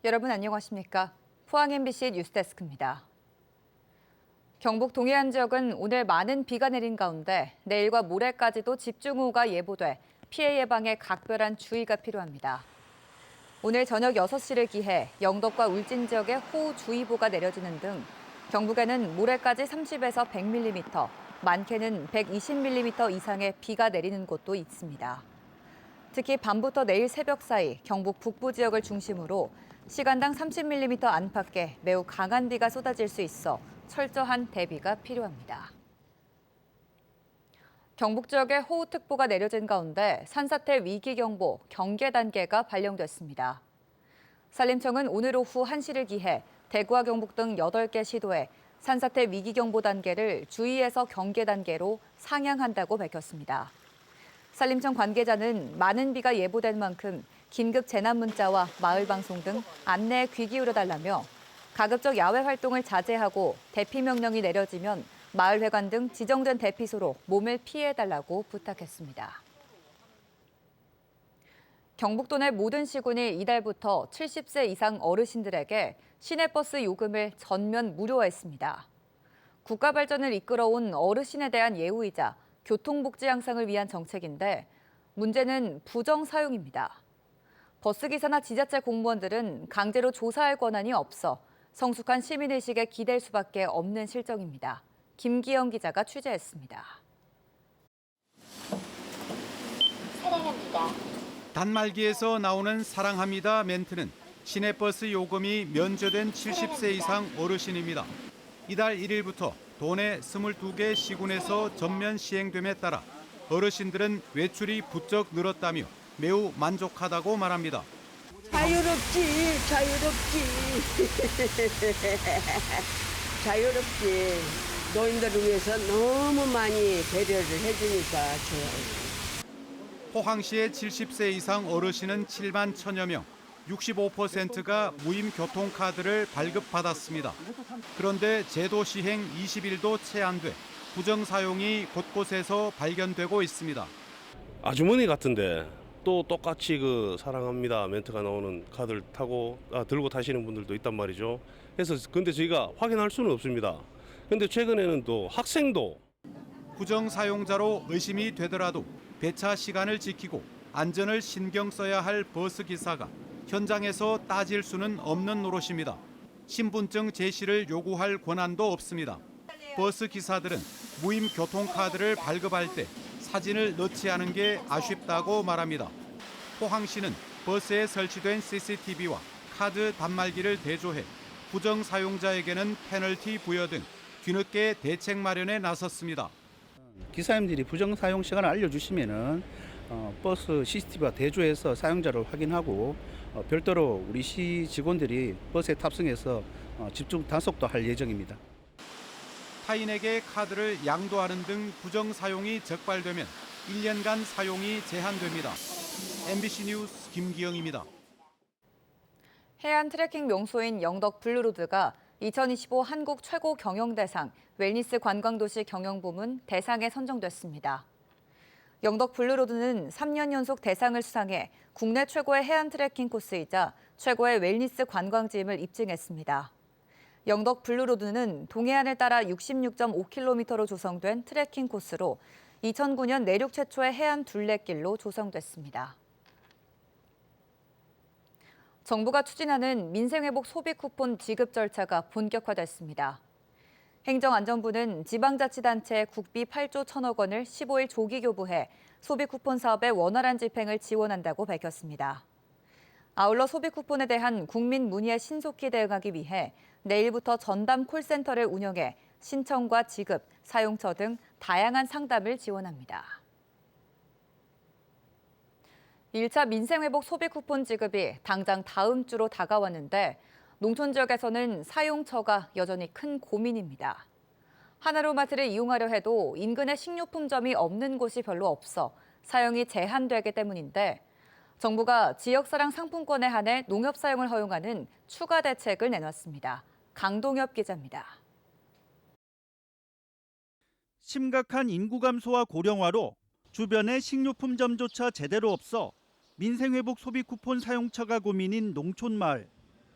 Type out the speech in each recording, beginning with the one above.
여러분 안녕하십니까? 포항 MBC 뉴스데스크입니다. 경북 동해안 지역은 오늘 많은 비가 내린 가운데 내일과 모레까지도 집중호우가 예보돼 피해 예방에 각별한 주의가 필요합니다. 오늘 저녁 6시를 기해 영덕과 울진 지역에 호우주의보가 내려지는 등 경북에는 모레까지 30에서 100mm, 많게는 120mm 이상의 비가 내리는 곳도 있습니다. 특히 밤부터 내일 새벽 사이 경북 북부 지역을 중심으로 시간당 30mm 안팎의 매우 강한 비가 쏟아질 수 있어 철저한 대비가 필요합니다. 경북 지역에 호우특보가 내려진 가운데 산사태 위기경보 경계 단계가 발령됐습니다. 산림청은 오늘 오후 1시를 기해 대구와 경북 등 8개 시도에 산사태 위기경보 단계를 주의에서 경계 단계로 상향한다고 밝혔습니다. 산림청 관계자는 많은 비가 예보된 만큼 긴급 재난 문자와 마을 방송 등 안내에 귀 기울여달라며 가급적 야외 활동을 자제하고 대피 명령이 내려지면 마을회관 등 지정된 대피소로 몸을 피해달라고 부탁했습니다. 경북도 내 모든 시군이 이달부터 70세 이상 어르신들에게 시내버스 요금을 전면 무료화했습니다. 국가 발전을 이끌어온 어르신에 대한 예우이자 교통복지 향상을 위한 정책인데 문제는 부정 사용입니다. 버스기사나 지자체 공무원들은 강제로 조사할 권한이 없어 성숙한 시민의식에 기댈 수밖에 없는 실정입니다. 김기영 기자가 취재했습니다. 사랑합니다. 단말기에서 나오는 사랑합니다 멘트는 시내버스 요금이 면제된 70세 이상 어르신입니다. 이달 1일부터 도내 22개 시군에서 전면 시행됨에 따라 어르신들은 외출이 부쩍 늘었다며 매우 만족하다고 말합니다. 자유롭지. 자유롭지. 노인들을 위해서 너무 많이 배려를 해주니까 좋아요. 포항시의 70세 이상 어르신은 7만 1천여 명, 65%가 무임 교통카드를 발급받았습니다. 그런데 제도 시행 20일도 채 안 돼 부정 사용이 곳곳에서 발견되고 있습니다. 아주머니 같은데 또 똑같이 그 사랑합니다 멘트가 나오는 카드를 들고 타시는 분들도 있단 말이죠. 그래서 근데 저희가 확인할 수는 없습니다. 근데 최근에는 또 학생도 부정 사용자로 의심이 되더라도 배차 시간을 지키고 안전을 신경 써야 할 버스 기사가 현장에서 따질 수는 없는 노릇입니다. 신분증 제시를 요구할 권한도 없습니다. 버스 기사들은 무임 교통카드를 발급할 때 사진을 넣지 않은 게 아쉽다고 말합니다. 포항시는 버스에 설치된 CCTV와 카드 단말기를 대조해 부정 사용자에게는 페널티 부여 등 뒤늦게 대책 마련에 나섰습니다. 기사님들이 부정 사용 시간을 알려주시면은 버스 CCTV와 대조해서 사용자를 확인하고 별도로 우리 시 직원들이 버스에 탑승해서 집중 단속도 할 예정입니다. 타인에게 카드를 양도하는 등 부정 사용이 적발되면 1년간 사용이 제한됩니다. MBC 뉴스 김기영입니다. 해안 트레킹 명소인 영덕 블루로드가 2025 한국 최고 경영대상 웰니스 관광도시 경영부문 대상에 선정됐습니다. 영덕 블루로드는 3년 연속 대상을 수상해 국내 최고의 해안 트레킹 코스이자 최고의 웰니스 관광지임을 입증했습니다. 영덕 블루로드는 동해안을 따라 66.5km로 조성된 트레킹 코스로 2009년 내륙 최초의 해안 둘레길로 조성됐습니다. 정부가 추진하는 민생회복 소비 쿠폰 지급 절차가 본격화됐습니다. 행정안전부는 지방자치단체에 국비 8조 1천억 원을 15일 조기 교부해 소비 쿠폰 사업의 원활한 집행을 지원한다고 밝혔습니다. 아울러 소비 쿠폰에 대한 국민 문의에 신속히 대응하기 위해 내일부터 전담 콜센터를 운영해 신청과 지급, 사용처 등 다양한 상담을 지원합니다. 1차 민생회복 소비 쿠폰 지급이 당장 다음 주로 다가왔는데 농촌 지역에서는 사용처가 여전히 큰 고민입니다. 하나로마트를 이용하려 해도 인근에 식료품점이 없는 곳이 별로 없어 사용이 제한되기 때문인데 정부가 지역사랑 상품권에 한해 농협 사용을 허용하는 추가 대책을 내놨습니다. 강동엽 기자입니다. 심각한 인구 감소와 고령화로 주변에 식료품점조차 제대로 없어 민생회복 소비 쿠폰 사용처가 고민인 농촌마을.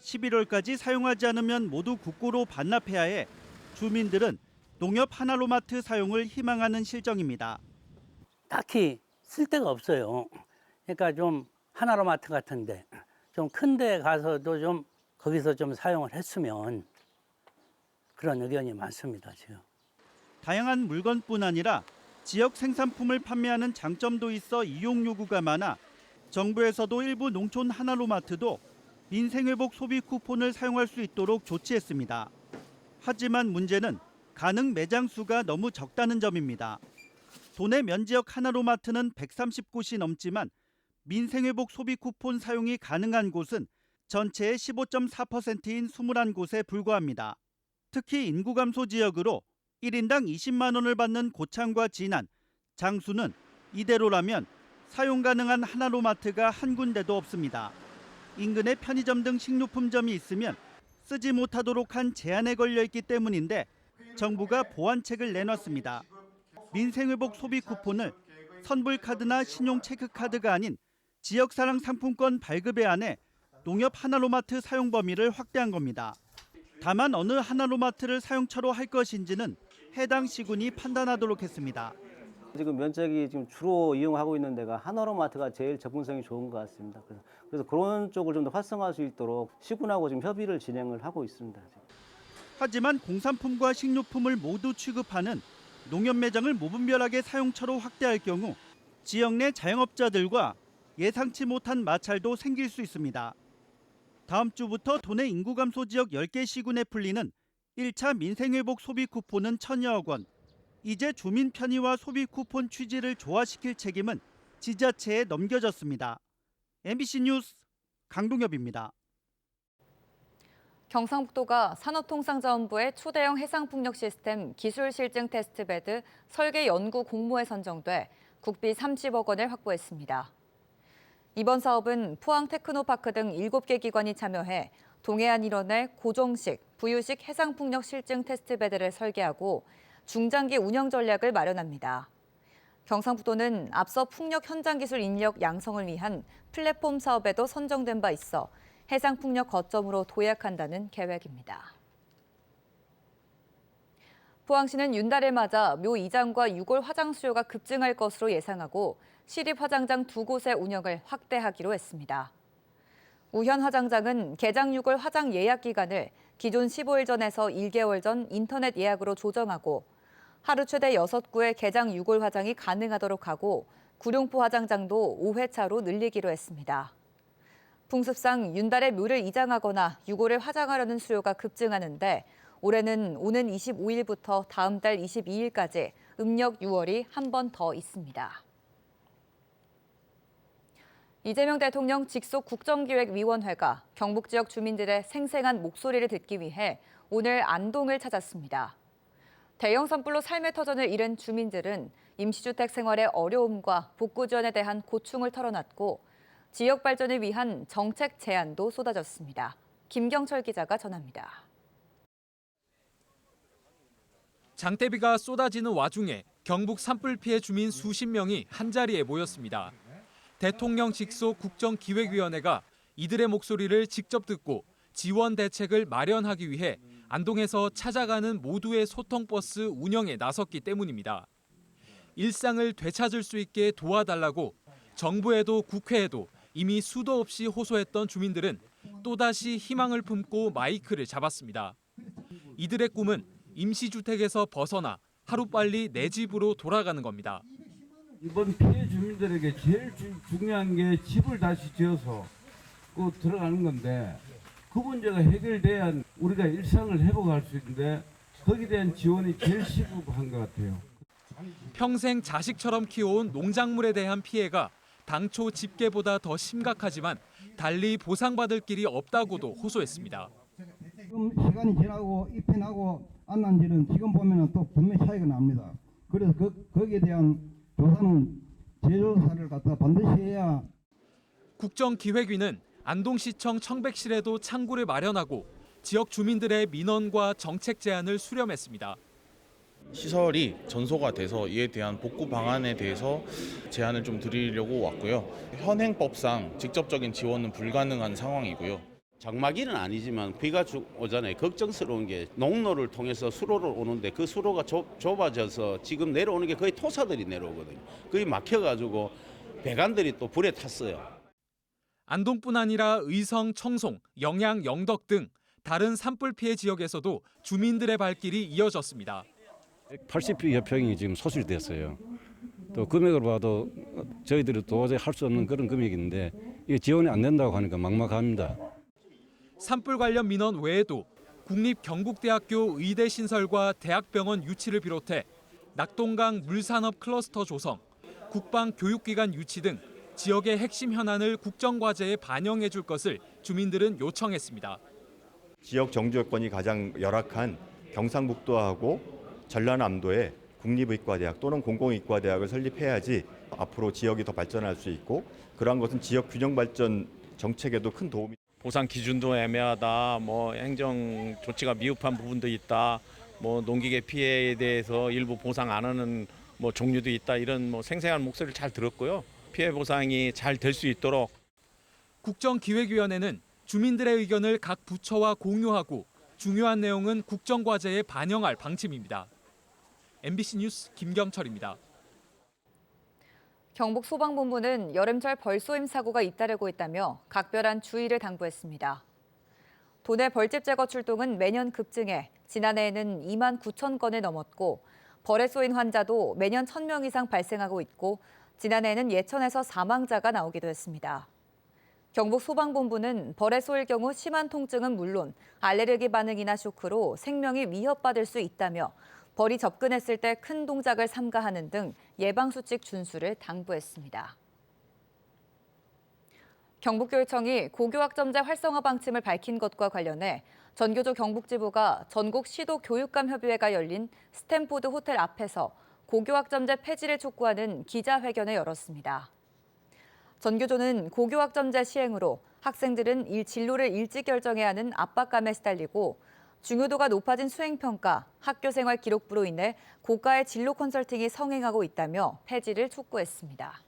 11월까지 사용하지 않으면 모두 국고로 반납해야 해 주민들은 농협 하나로마트 사용을 희망하는 실정입니다. 딱히 쓸 데가 없어요. 그러니까 좀 하나로마트 같은데 좀 큰 데 가서도 좀 거기서 좀 사용을 했으면 그런 의견이 많습니다, 지금. 다양한 물건뿐 아니라 지역 생산품을 판매하는 장점도 있어 이용 요구가 많아 정부에서도 일부 농촌 하나로마트도 민생회복 소비 쿠폰을 사용할 수 있도록 조치했습니다. 하지만 문제는 가능 매장 수가 너무 적다는 점입니다. 도내 면지역 하나로마트는 130곳이 넘지만 민생회복 소비 쿠폰 사용이 가능한 곳은 전체의 15.4%인 21곳에 불과합니다. 특히 인구 감소 지역으로 1인당 20만 원을 받는 고창과 진안, 장수는 이대로라면 사용 가능한 하나로마트가 한 군데도 없습니다. 인근에 편의점 등 식료품점이 있으면 쓰지 못하도록 한 제한에 걸려 있기 때문인데 정부가 보완책을 내놨습니다. 민생회복 소비 쿠폰을 선불카드나 신용체크카드가 아닌 지역사랑 상품권 발급에 한해 농협 하나로마트 사용 범위를 확대한 겁니다. 다만 어느 하나로마트를 사용처로 할 것인지는 해당 시군이 판단하도록 했습니다. 지금 면적이 지금 주로 이용하고 있는 데가 하나로마트가 제일 접근성이 좋은 것 같습니다. 그래서 그런 쪽을 좀 더 활성화할 수 있도록 시군하고 지금 협의를 진행을 하고 있습니다. 하지만 공산품과 식료품을 모두 취급하는 농협 매장을 무분별하게 사용처로 확대할 경우 지역 내 자영업자들과 예상치 못한 마찰도 생길 수 있습니다. 다음 주부터 도내 인구 감소 지역 10개 시군에 풀리는 1차 민생회복 소비 쿠폰은 1,000여억 원. 이제 주민 편의와 소비 쿠폰 취지를 조화시킬 책임은 지자체에 넘겨졌습니다. MBC 뉴스 강동엽입니다. 경상북도가 산업통상자원부의 초대형 해상풍력 시스템 기술 실증 테스트베드 설계 연구 공모에 선정돼 국비 30억 원을 확보했습니다. 이번 사업은 포항 테크노파크 등 7개 기관이 참여해 동해안 일원의 고정식, 부유식 해상풍력 실증 테스트베드를 설계하고 중장기 운영 전략을 마련합니다. 경상북도는 앞서 풍력 현장 기술 인력 양성을 위한 플랫폼 사업에도 선정된 바 있어 해상풍력 거점으로 도약한다는 계획입니다. 포항시는 윤달을 맞아 묘 2장과 6월 화장 수요가 급증할 것으로 예상하고 시립 화장장 2곳의 운영을 확대하기로 했습니다. 우현 화장장은 개장 6월 화장 예약 기간을 기존 15일 전에서 1개월 전 인터넷 예약으로 조정하고 하루 최대 6구의 개장 6월 화장이 가능하도록 하고 구룡포 화장장도 5회차로 늘리기로 했습니다. 풍습상 윤달에 묘를 이장하거나 6월에 화장하려는 수요가 급증하는데 올해는 오는 25일부터 다음 달 22일까지 음력 6월이 한 번 더 있습니다. 이재명 대통령 직속 국정기획위원회가 경북 지역 주민들의 생생한 목소리를 듣기 위해 오늘 안동을 찾았습니다. 대형 산불로 삶의 터전을 잃은 주민들은 임시주택 생활의 어려움과 복구 지원에 대한 고충을 털어놨고 지역 발전을 위한 정책 제안도 쏟아졌습니다. 김경철 기자가 전합니다. 장대비가 쏟아지는 와중에 경북 산불 피해 주민 수십 명이 한자리에 모였습니다. 대통령 직속 국정기획위원회가 이들의 목소리를 직접 듣고 지원 대책을 마련하기 위해 안동에서 찾아가는 모두의 소통버스 운영에 나섰기 때문입니다. 일상을 되찾을 수 있게 도와달라고 정부에도 국회에도 이미 수도 없이 호소했던 주민들은 또다시 희망을 품고 마이크를 잡았습니다. 이들의 꿈은 임시주택에서 벗어나 하루빨리 내 집으로 돌아가는 겁니다. 이번 피해 주민들에게 제일 중요한 게 집을 다시 지어서 들어가는 건데 그 문제가 해결돼야 우리가 일상을 회복할 수 있는데 거기에 대한 지원이 제일 시급한 것 같아요. 평생 자식처럼 키워온 농작물에 대한 피해가 당초 집계보다 더 심각하지만 달리 보상받을 길이 없다고도 호소했습니다. 지금 시간이 지나고 잎이 나고 안 난지는 지금 보면은 또 분명히 차이가 납니다. 그래서 거기에 대한 조사는 재조사를 갖다 반드시 해야. 국정기획위는 안동시청 청백실에도 창구를 마련하고 지역 주민들의 민원과 정책 제안을 수렴했습니다. 시설이 전소가 돼서 이에 대한 복구 방안에 대해서 제안을 좀 드리려고 왔고요. 현행법상 직접적인 지원은 불가능한 상황이고요. 장마기는 아니지만 비가 오잖아요. 걱정스러운 게 농로를 통해서 수로를 오는데 그 수로가 좁아져서 지금 내려오는 게 거의 토사들이 내려오거든요. 그게 막혀가지고 배관들이 또 불에 탔어요. 안동뿐 아니라 의성, 청송, 영양, 영덕 등 다른 산불 피해 지역에서도 주민들의 발길이 이어졌습니다. 80여평이 지금 소실됐어요. 또 금액을 봐도 저희들이 도저히 할 수 없는 그런 금액인데 이게 지원이 안 된다고 하니까 막막합니다. 산불 관련 민원 외에도 국립경북대학교 의대 신설과 대학병원 유치를 비롯해 낙동강 물산업 클러스터 조성, 국방교육기관 유치 등 지역의 핵심 현안을 국정과제에 반영해 줄 것을 주민들은 요청했습니다. 지역 정주 여건이 가장 열악한 경상북도하고 전라남도에 국립의과대학 또는 공공의과대학을 설립해야지 앞으로 지역이 더 발전할 수 있고 그러한 것은 지역 균형 발전 정책에도 큰 도움이. 보상 기준도 애매하다, 뭐 행정 조치가 미흡한 부분도 있다, 뭐 농기계 피해에 대해서 일부 보상 안 하는 뭐 종류도 있다, 이런 뭐 생생한 목소리를 잘 들었고요. 피해 보상이 잘 될 수 있도록 국정기획위원회는 주민들의 의견을 각 부처와 공유하고 중요한 내용은 국정과제에 반영할 방침입니다. MBC 뉴스 김경철입니다. 경북소방본부는 여름철 벌쏘임 사고가 잇따르고 있다며 각별한 주의를 당부했습니다. 도내 벌집 제거 출동은 매년 급증해 지난해에는 2만 9천 건을 넘었고 벌에 쏘인 환자도 매년 1,000명 이상 발생하고 있고 지난해에는 예천에서 사망자가 나오기도 했습니다. 경북소방본부는 벌에 쏘일 경우 심한 통증은 물론 알레르기 반응이나 쇼크로 생명이 위협받을 수 있다며 벌이 접근했을 때 큰 동작을 삼가하는 등 예방수칙 준수를 당부했습니다. 경북교육청이 고교학점제 활성화 방침을 밝힌 것과 관련해 전교조 경북지부가 전국 시도 교육감 협의회가 열린 스탠포드 호텔 앞에서 고교학점제 폐지를 촉구하는 기자회견을 열었습니다. 전교조는 고교학점제 시행으로 학생들은 진로를 일찍 결정해야 하는 압박감에 시달리고 중요도가 높아진 수행평가, 학교생활 기록부로 인해 고가의 진로 컨설팅이 성행하고 있다며 폐지를 촉구했습니다.